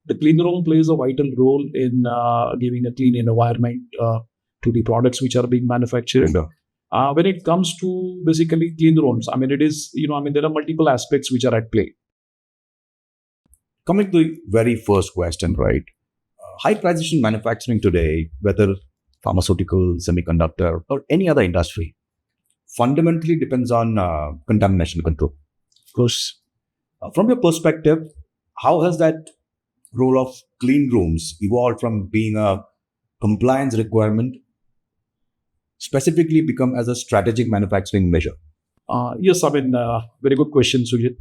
The clean room plays a vital role in giving a clean environment to the products which are being manufactured. When it comes to basically clean rooms, it is, there are multiple aspects which are at play. Coming to the very first question, right? High precision manufacturing today, whether pharmaceutical, semiconductor, or any other industry, fundamentally depends on contamination control. Of course, from your perspective, how has that role of clean rooms evolved from being a compliance requirement specifically become as a strategic manufacturing measure? Yes, very good question, Sujit.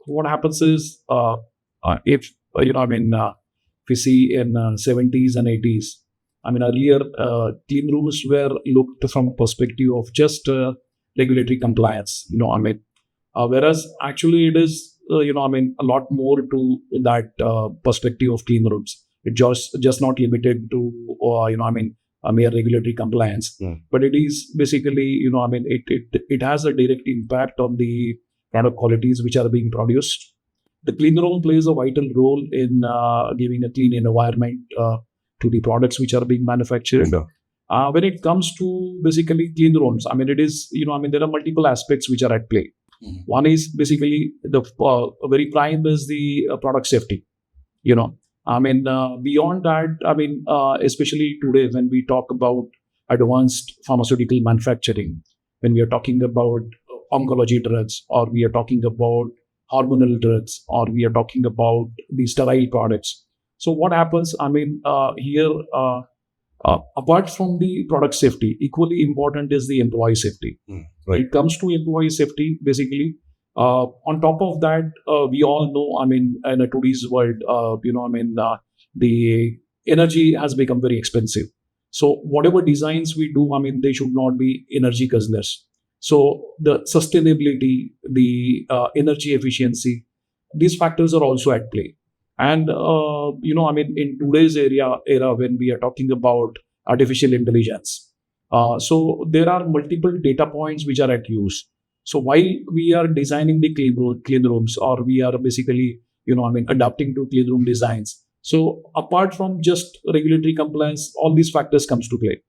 What happens is, if we see in 70s and 80s, earlier clean rooms were looked from a perspective of just regulatory compliance. Whereas actually it is, a lot more to that perspective of clean rooms. It just not limited to, a mere regulatory compliance, but it is basically, it has a direct impact on the product qualities which are being produced. The clean room plays a vital role in giving a clean environment to the products which are being manufactured. When it comes to basically clean rooms, it is, there are multiple aspects which are at play. One is basically the very prime is the product safety. Beyond that, especially today when we talk about advanced pharmaceutical manufacturing, when we are talking about oncology drugs, or we are talking about hormonal drugs, or we are talking about the sterile products. So what happens, here, apart from the product safety, equally important is the employee safety. When it comes to employee safety, basically, on top of that, we all know, in today's world, the energy has become very expensive. So whatever designs we do, they should not be energy guzzlers. So the sustainability, the energy efficiency, these factors are also at play. And, in today's era, when we are talking about artificial intelligence, so there are multiple data points which are at use. So while we are designing the clean rooms, or we are basically, adapting to clean room designs. So apart from just regulatory compliance, all these factors comes to play.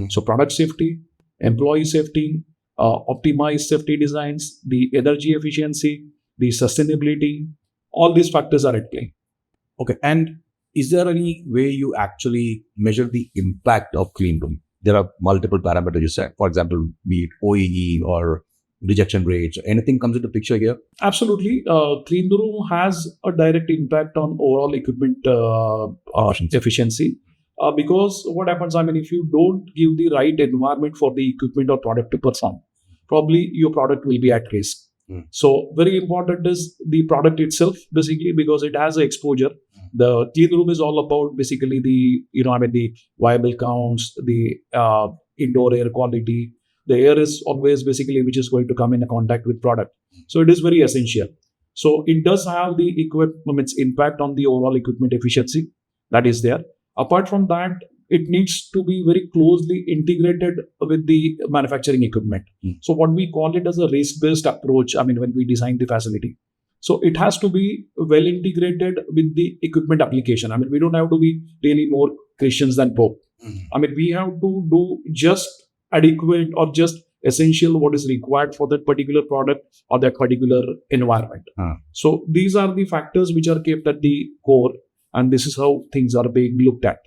So product safety, employee safety, optimized safety designs, the energy efficiency, the sustainability, all these factors are at play. Okay. And is there any way you actually measure the impact of clean room? There are multiple parameters you said, for example, be it OEE or rejection rates, anything comes into picture here? Absolutely. Clean room has a direct impact on overall equipment efficiency. Because what happens, if you don't give the right environment for the equipment or product to perform, probably your product will be at risk. So very important is the product itself, basically, because it has an exposure. The clean room is all about basically the, the viable counts, the indoor air quality. The air is always basically which is going to come in contact with product. So it is very essential. So it does have the equipment's impact on the overall equipment efficiency that is there. Apart from that, it needs to be very closely integrated with the manufacturing equipment. So what we call it as a risk-based approach, when we design the facility. So it has to be well integrated with the equipment application. We don't have to be really more Christians than Pope. We have to do just adequate or just essential what is required for that particular product or that particular environment. So these are the factors which are kept at the core, and this is how things are being looked at.